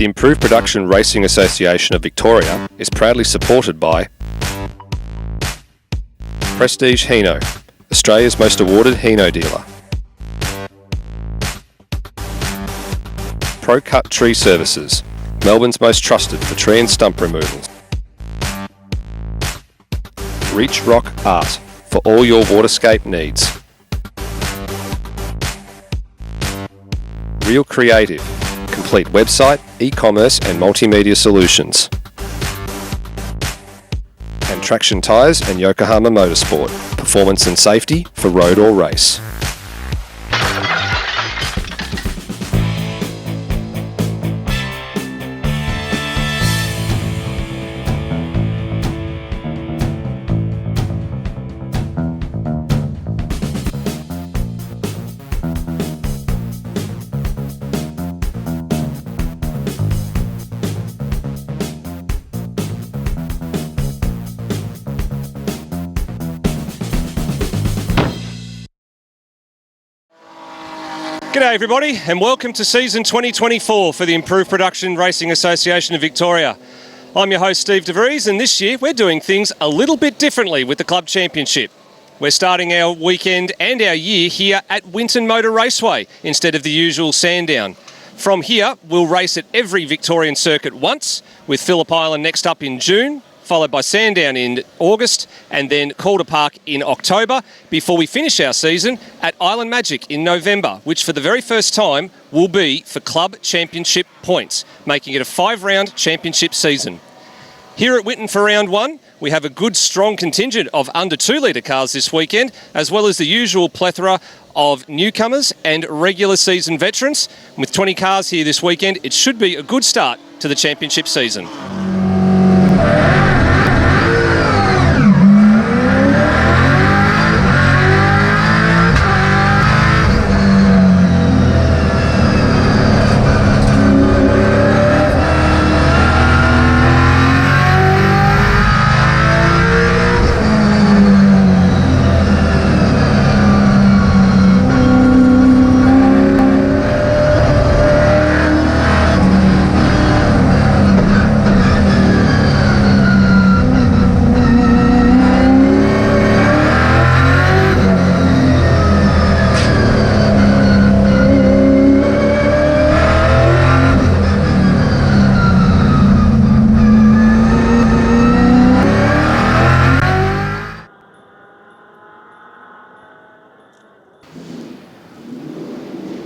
The Improved Production Racing Association of Victoria is proudly supported by Prestige Hino, Australia's most awarded Hino dealer. Pro Cut Tree Services, Melbourne's most trusted for tree and stump removals. Reach Rock Art, for all your waterscape needs. Real Creative, complete website, e-commerce and multimedia solutions. And Traction Tyres and Yokohama Motorsport, performance and safety for road or race. G'day everybody and welcome to season 2024 for the Improved Production Racing Association of Victoria. I'm your host Steve DeVries, and this year we're doing things a little bit differently with the Club Championship. We're starting our weekend and our year here at Winton Motor Raceway instead of the usual Sandown. From here we'll race at every Victorian circuit once, with Phillip Island next up in June, followed by Sandown in August, and then Calder Park in October, before we finish our season at Island Magic in November, which for the very first time will be for Club Championship points, making it a 5-round championship season. Here at Winton for round 1, we have a good strong contingent of under 2 litre cars this weekend, as well as the usual plethora of newcomers and regular season veterans. With 20 cars here this weekend, it should be a good start to the championship season.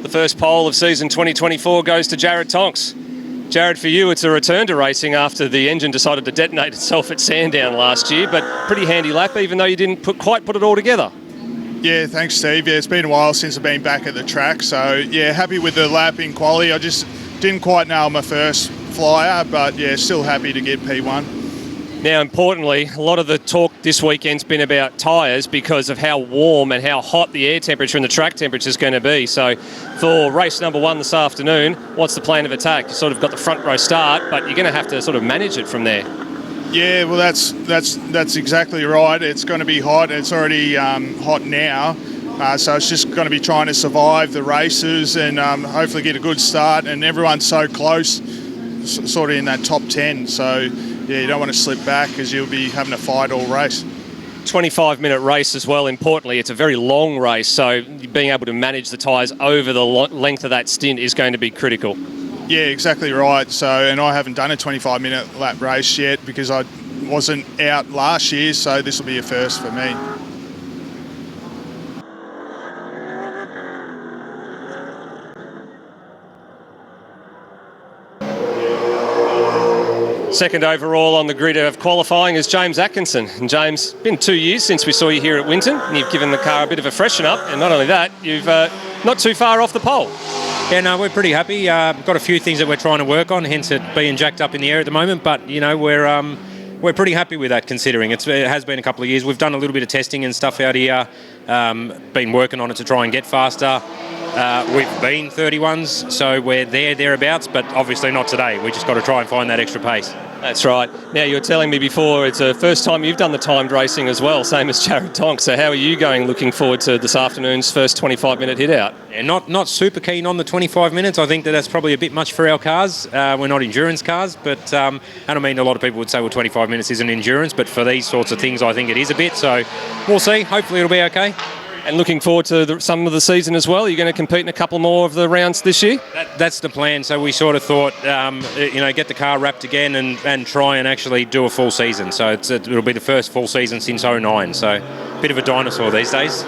The first pole of season 2024 goes to Jared Tonks. Jared, for you, it's a return to racing after the engine decided to detonate itself at Sandown last year, but pretty handy lap, even though you didn't quite put it all together. Yeah, thanks, Steve. Yeah, it's been a while since I've been back at the track, so yeah, happy with the lap in quali. I just didn't quite nail my first flyer, but yeah, still happy to get P1. Now, importantly, a lot of the talk this weekend's been about tyres because of how warm and how hot the air temperature and the track temperature is going to be. So for race number 1 this afternoon, what's the plan of attack? You sort of got the front row start, but you're going to have to sort of manage it from there. Yeah, well, that's exactly right. It's going to be hot. It's already hot now. So it's just going to be trying to survive the races and hopefully get a good start. And everyone's so close, sort of in that top 10. So yeah, you don't want to slip back because you'll be having a fight all race. 25-minute race as well. Importantly, it's a very long race, so being able to manage the tyres over the length of that stint is going to be critical. Yeah, exactly right. So, and I haven't done a 25-minute lap race yet because I wasn't out last year, so this will be a first for me. Second overall on the grid of qualifying is James Atkinson. And James, it's been 2 years since we saw you here at Winton, and you've given the car a bit of a freshen up, and not only that, you've not too far off the pole. Yeah, no, we're pretty happy. Got a few things that we're trying to work on, hence it being jacked up in the air at the moment, but you know, we're pretty happy with that considering it has been a couple of years. We've done a little bit of testing and stuff out here, been working on it to try and get faster. We've been 31s, so we're thereabouts, but obviously not today. We just got to try and find that extra pace. That's right. Now, you were telling me before it's the first time you've done the timed racing as well, same as Jared Tonk. So how are you going, looking forward to this afternoon's first 25-minute hit out? Yeah, not super keen on the 25 minutes. I think that's probably a bit much for our cars. We're not endurance cars, but and I mean, a lot of people would say, well, 25 minutes isn't endurance, but for these sorts of things, I think it is a bit. So we'll see. Hopefully it'll be okay. And looking forward to some of the season as well. Are you going to compete in a couple more of the rounds this year? That's the plan. So we sort of thought, get the car wrapped again and try and actually do a full season. So it'll be the first full season since '09. So a bit of a dinosaur these days.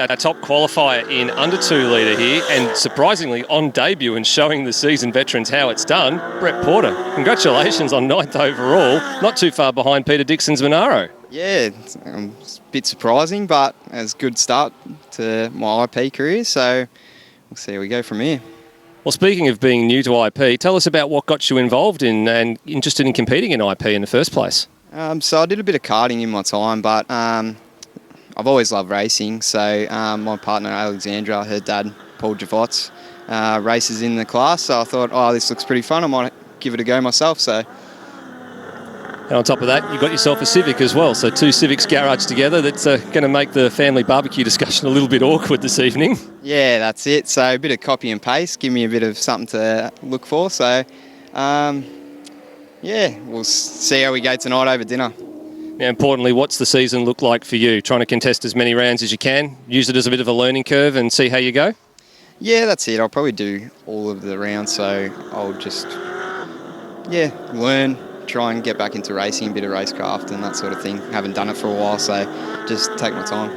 Our top qualifier in under 2 litre here, and surprisingly on debut and showing the seasoned veterans how it's done, Brett Porter. Congratulations on 9th overall, not too far behind Peter Dixon's Monaro. Yeah, it's a bit surprising, but it was a good start to my IP career, so we'll see how we go from here. Well, speaking of being new to IP, tell us about what got you involved in and interested in competing in IP in the first place. So I did a bit of karting in my time, but I've always loved racing. So my partner Alexandra, her dad Paul Javots, races in the class. So I thought, oh, this looks pretty fun. I might give it a go myself. So. And on top of that, you got yourself a Civic as well. So 2 Civics garaged together. That's going to make the family barbecue discussion a little bit awkward this evening. Yeah, that's it. So a bit of copy and paste, give me a bit of something to look for. So, yeah, we'll see how we go tonight over dinner. Now, importantly, what's the season look like for you? Trying to contest as many rounds as you can, use it as a bit of a learning curve and see how you go? Yeah, that's it. I'll probably do all of the rounds, so I'll just, learn, try and get back into racing, a bit of racecraft and that sort of thing. Haven't done it for a while, so just take my time.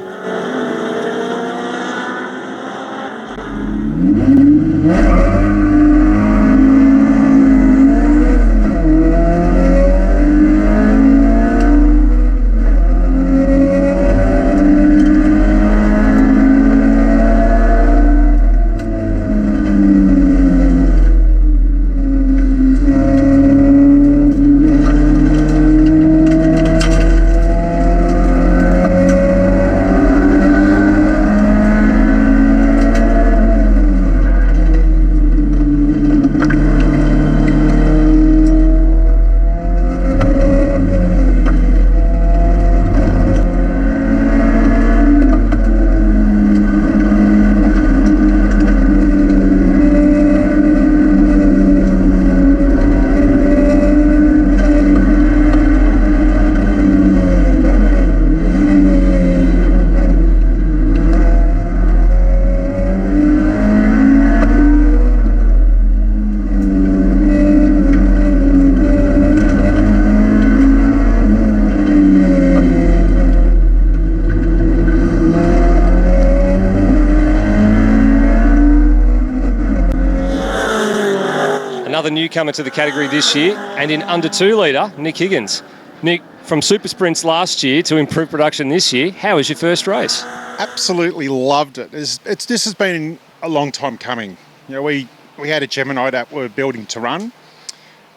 Another newcomer to the category this year, and in under 2 litre, Nick Higgins. Nick, from Super Sprints last year to improved production this year, how was your first race? Absolutely loved it. This has been a long time coming. You know, we had a Gemini that we're building to run,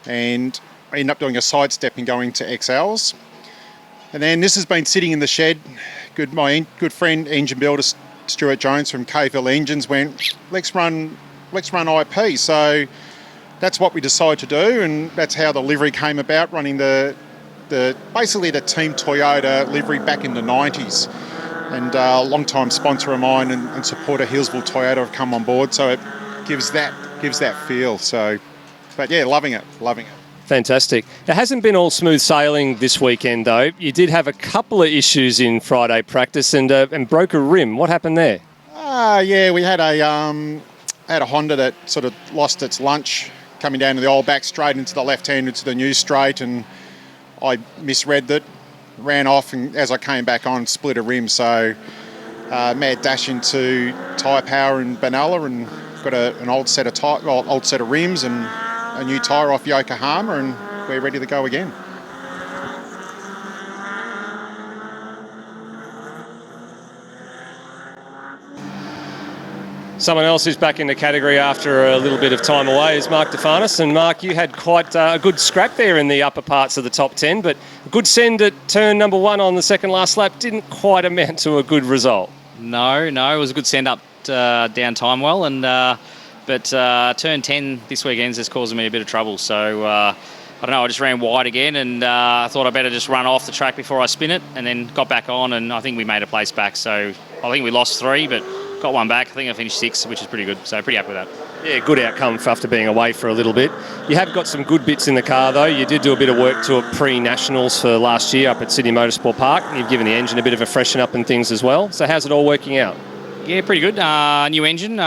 and I ended up doing a sidestep and going to XLs. And then this has been sitting in the shed. My good friend, engine builder Stuart Jones from Caveville Engines went, let's run IP. So that's what we decided to do, and that's how the livery came about, running basically the Team Toyota livery back in the 90s. And a long-time sponsor of mine and supporter Hillsville Toyota have come on board, so it gives that feel. So, but yeah, loving it. Fantastic. It hasn't been all smooth sailing this weekend, though. You did have a couple of issues in Friday practice and broke a rim. What happened there? Yeah, we had a Honda that sort of lost its lunch coming down to the old back straight into the left-hand into the new straight, and I misread that, ran off, and as I came back on, split a rim. So mad dash into Tyre Power in Benalla and got an old set of rims and a new tyre off Yokohama, and we're ready to go again. Someone else who's back in the category after a little bit of time away is Mark DeFarnis. And Mark, you had quite a good scrap there in the upper parts of the top 10, but a good send at turn number 1 on the second last lap didn't quite amount to a good result. No, it was a good send up down Timewell, but turn 10 this weekend's just causing me a bit of trouble. So I don't know, I just ran wide again, and I thought I'd better just run off the track before I spin it, and then got back on, and I think we made a place back. So I think we lost 3, but got one back. I think I finished 6, which is pretty good. So pretty happy with that. Yeah, good outcome after being away for a little bit. You have got some good bits in the car, though. You did do a bit of work to it pre-nationals for last year up at Sydney Motorsport Park. You've given the engine a bit of a freshen up and things as well. So how's it all working out? Yeah, pretty good. New engine,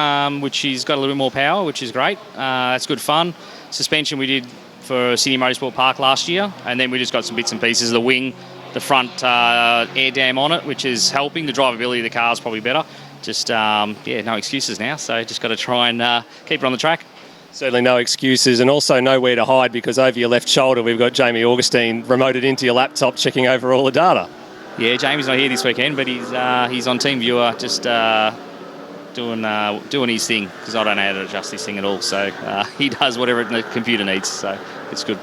which has got a little bit more power, which is great. That's good fun. Suspension we did for Sydney Motorsport Park last year, and then we just got some bits and pieces. The wing, the front air dam on it, which is helping. The drivability of the car is probably better. Just, no excuses now, so just got to try and keep it on the track. Certainly no excuses, and also nowhere to hide, because over your left shoulder we've got Jamie Augustine remoted into your laptop checking over all the data. Yeah, Jamie's not here this weekend, but he's on TeamViewer just doing his thing, because I don't know how to adjust this thing at all. So he does whatever the computer needs, so it's good.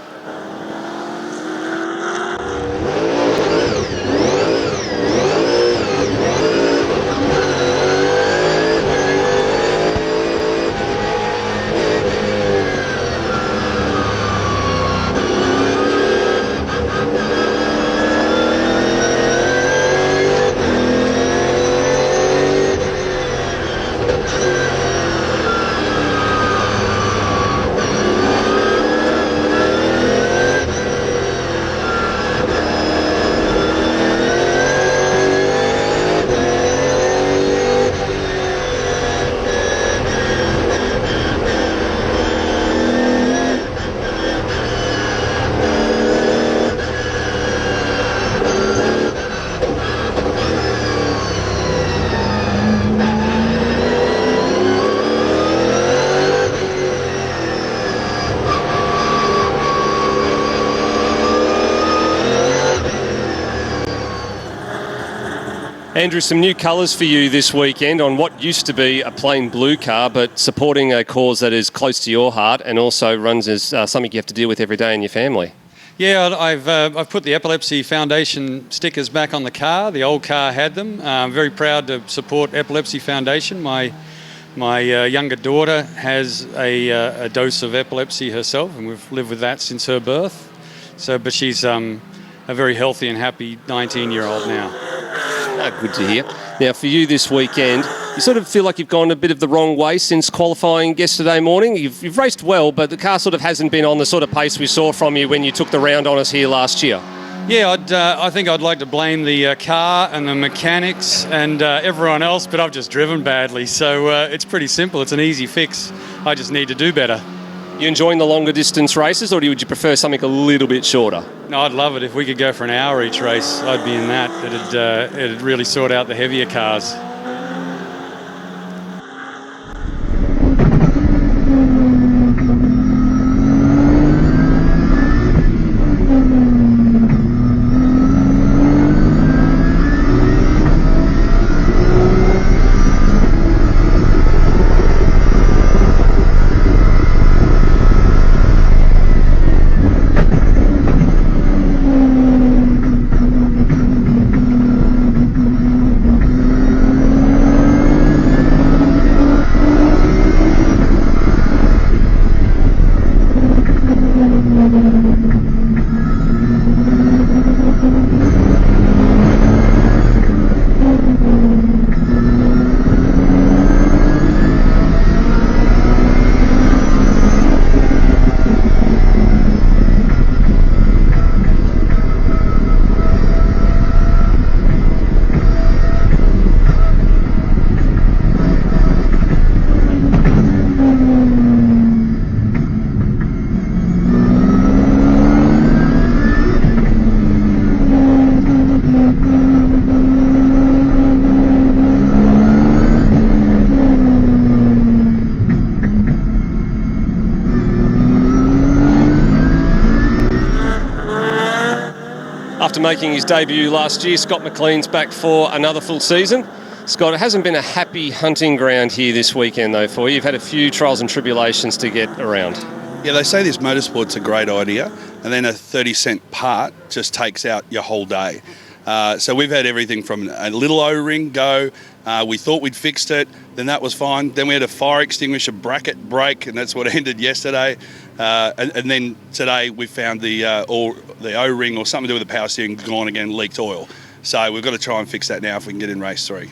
Andrew, some new colours for you this weekend on what used to be a plain blue car, but supporting a cause that is close to your heart and also runs as something you have to deal with every day in your family. Yeah, I've put the Epilepsy Foundation stickers back on the car. The old car had them. I'm very proud to support Epilepsy Foundation. My younger daughter has a dose of epilepsy herself, and we've lived with that since her birth. But she's a very healthy and happy 19-year-old now. Good to hear. Now, for you this weekend, you sort of feel like you've gone a bit of the wrong way since qualifying yesterday morning. You've raced well, but the car sort of hasn't been on the sort of pace we saw from you when you took the round on us here last year. Yeah, I think I'd like to blame the car and the mechanics and everyone else, but I've just driven badly. So it's pretty simple. It's an easy fix. I just need to do better. You enjoying the longer distance races, or would you prefer something a little bit shorter? No, I'd love it. If we could go for an hour each race, I'd be in that. It'd really sort out the heavier cars. making his debut last year. Scott McLean's back for another full season. Scott, it hasn't been a happy hunting ground here this weekend, though, for you. You've had a few trials and tribulations to get around. Yeah, they say this motorsport's a great idea, and then a 30-cent part just takes out your whole day. So we've had everything from a little O-ring go. We thought we'd fixed it, then that was fine. Then we had a fire extinguisher bracket break, and that's what ended yesterday. And then today we found the O-ring or something to do with the power steering gone again, leaked oil. So we've got to try and fix that now if we can get in race 3.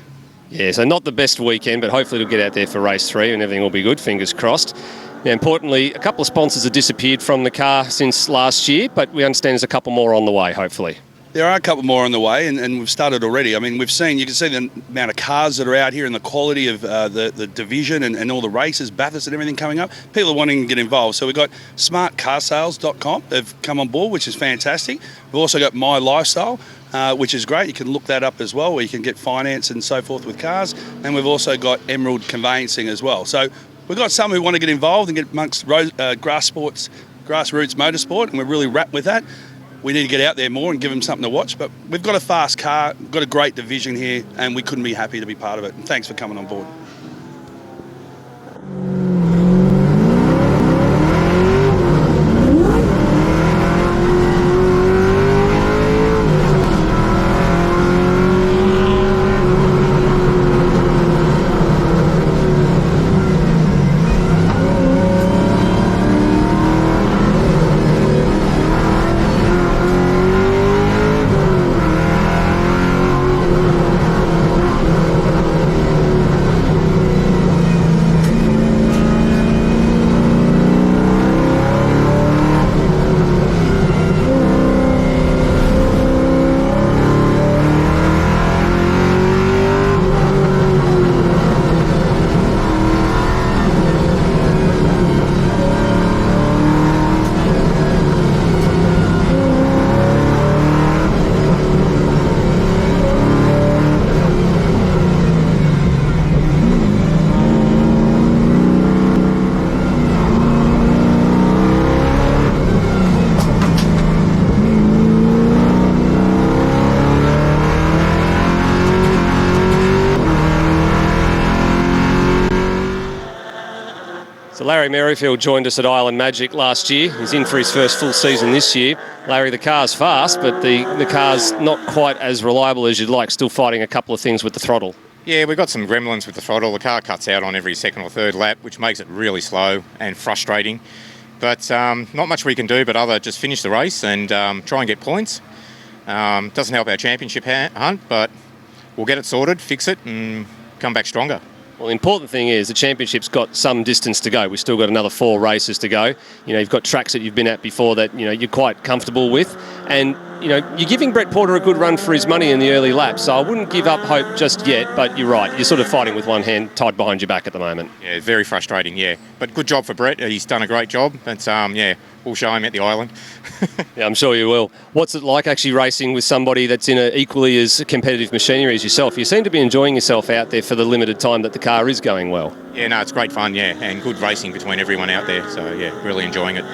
Yeah, so not the best weekend, but hopefully it'll get out there for race 3 and everything will be good, fingers crossed. Now, importantly, a couple of sponsors have disappeared from the car since last year, but we understand there's a couple more on the way, hopefully. There are a couple more on the way, and we've started already. I mean, you can see the amount of cars that are out here and the quality of the division and all the races, Bathurst and everything coming up. People are wanting to get involved. So we've got smartcarsales.com have come on board, which is fantastic. We've also got My Lifestyle, which is great. You can look that up as well, where you can get finance and so forth with cars. And we've also got Emerald Conveyancing as well. So we've got some who want to get involved and get amongst grassroots motorsport, and we're really wrapped with that. We need to get out there more and give them something to watch. But we've got a fast car, we've got a great division here, and we couldn't be happy to be part of it. And thanks for coming on board. So Larry Merrifield joined us at Island Magic last year. He's in for his first full season this year. Larry, the car's fast, but the car's not quite as reliable as you'd like, still fighting a couple of things with the throttle. Yeah, we've got some gremlins with the throttle. The car cuts out on every second or third lap, which makes it really slow and frustrating. But not much we can do but other just finish the race and try and get points. Doesn't help our championship hunt, but we'll get it sorted, fix it and come back stronger. Well, the important thing is the championship's got some distance to go. We've still got another 4 races to go. You know, you've got tracks that you've been at before that, you know, you're quite comfortable with. And, you know, you're giving Brett Porter a good run for his money in the early laps, so I wouldn't give up hope just yet, but you're right. You're sort of fighting with one hand tied behind your back at the moment. Yeah, very frustrating, yeah. But good job for Brett. He's done a great job. But, yeah, we'll show him at the island. Yeah, I'm sure you will. What's it like actually racing with somebody that's in a equally as competitive machinery as yourself? You seem to be enjoying yourself out there for the limited time that the car is going well. Yeah, no, it's great fun, yeah, and good racing between everyone out there. So, yeah, really enjoying it.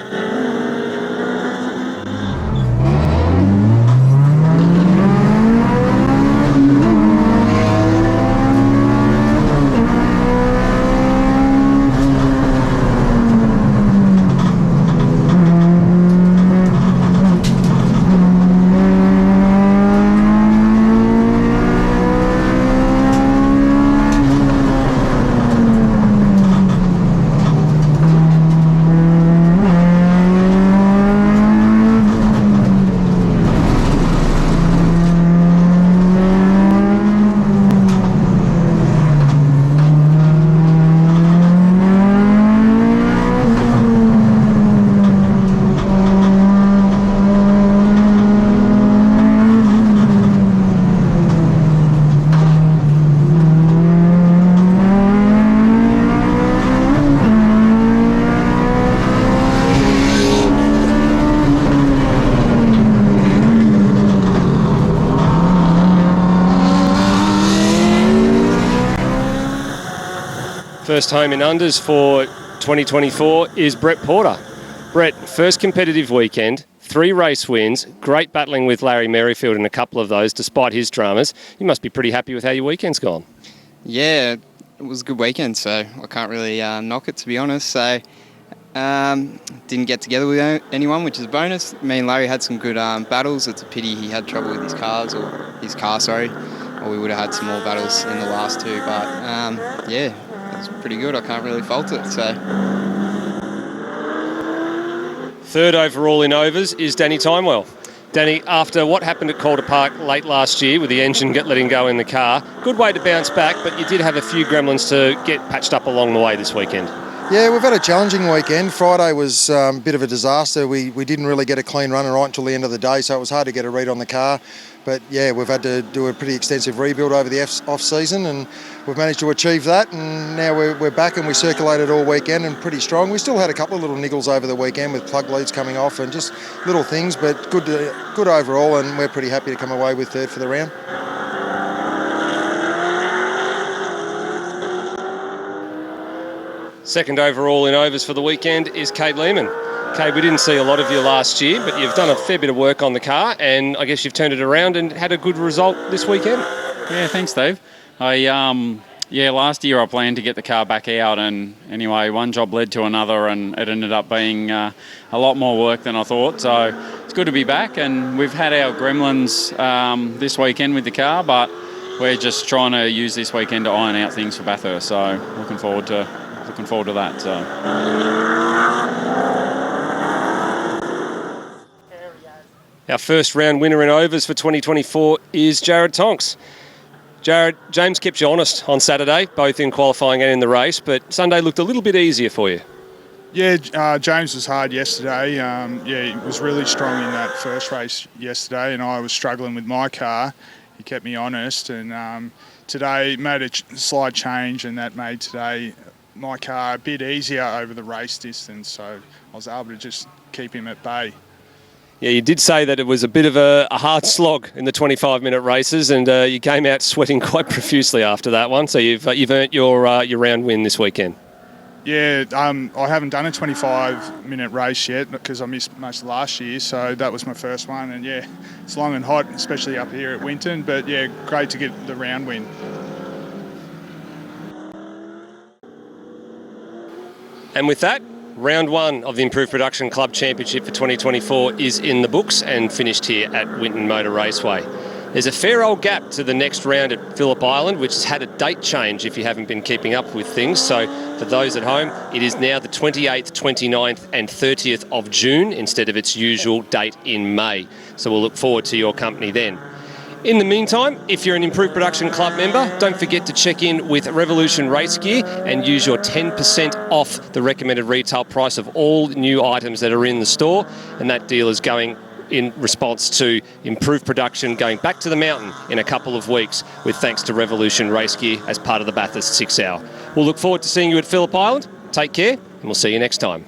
First home in unders for 2024 is Brett Porter. Brett, first competitive weekend, 3 race wins, great battling with Larry Merrifield in a couple of those, despite his dramas. You must be pretty happy with how your weekend's gone. Yeah, it was a good weekend, so I can't really knock it, to be honest. So didn't get together with anyone, which is a bonus. Me and Larry had some good battles. It's a pity he had trouble with his car, or we would have had some more battles in the last 2. But yeah, it was pretty good. I can't really fault it. So 3rd overall in overs is Danny Timewell. Danny, after what happened at Calder Park late last year with the engine letting go in the car, good way to bounce back, but you did have a few gremlins to get patched up along the way this weekend. Yeah, we've had a challenging weekend. Friday was a bit of a disaster. We didn't really get a clean run right until the end of the day, so it was hard to get a read on the car. But yeah, we've had to do a pretty extensive rebuild over the off-season, and we've managed to achieve that. And now we're back, and we circulated all weekend and pretty strong. We still had a couple of little niggles over the weekend with plug leads coming off and just little things, but good overall, and we're pretty happy to come away with 3rd for the round. Second overall in overs for the weekend is Cade Lehman. Cade, we didn't see a lot of you last year, but you've done a fair bit of work on the car, and I guess you've turned it around and had a good result this weekend. Yeah, thanks, Dave. Last year I planned to get the car back out, and anyway, one job led to another, and it ended up being a lot more work than I thought. So it's good to be back, and we've had our gremlins this weekend with the car, but we're just trying to use this weekend to iron out things for Bathurst. So looking forward to that. So. Our first round winner in overs for 2024 is Jared Tonks. Jared, James kept you honest on Saturday, both in qualifying and in the race, but Sunday looked a little bit easier for you. Yeah, James was hard yesterday. He was really strong in that first race yesterday, and I was struggling with my car. He kept me honest, and today made a slight change, and that made today my car a bit easier over the race distance, so I was able to just keep him at bay. Yeah, you did say that it was a bit of a hard slog in the 25-minute races, and you came out sweating quite profusely after that one, so you've earned your round win this weekend. Yeah, I haven't done a 25-minute race yet because I missed most of last year, so that was my first one, and yeah, it's long and hot, especially up here at Winton, but yeah, great to get the round win. And with that, round 1 of the Improved Production Club Championship for 2024 is in the books and finished here at Winton Motor Raceway. There's a fair old gap to the next round at Phillip Island, which has had a date change if you haven't been keeping up with things. So for those at home, it is now the 28th, 29th and 30th of June instead of its usual date in May. So we'll look forward to your company then. In the meantime, if you're an Improved Production Club member, don't forget to check in with Revolution Race Gear and use your 10% off the recommended retail price of all new items that are in the store. And that deal is going in response to improved production going back to the mountain in a couple of weeks with thanks to Revolution Race Gear as part of the Bathurst 6 Hour. We'll look forward to seeing you at Phillip Island. Take care, and we'll see you next time.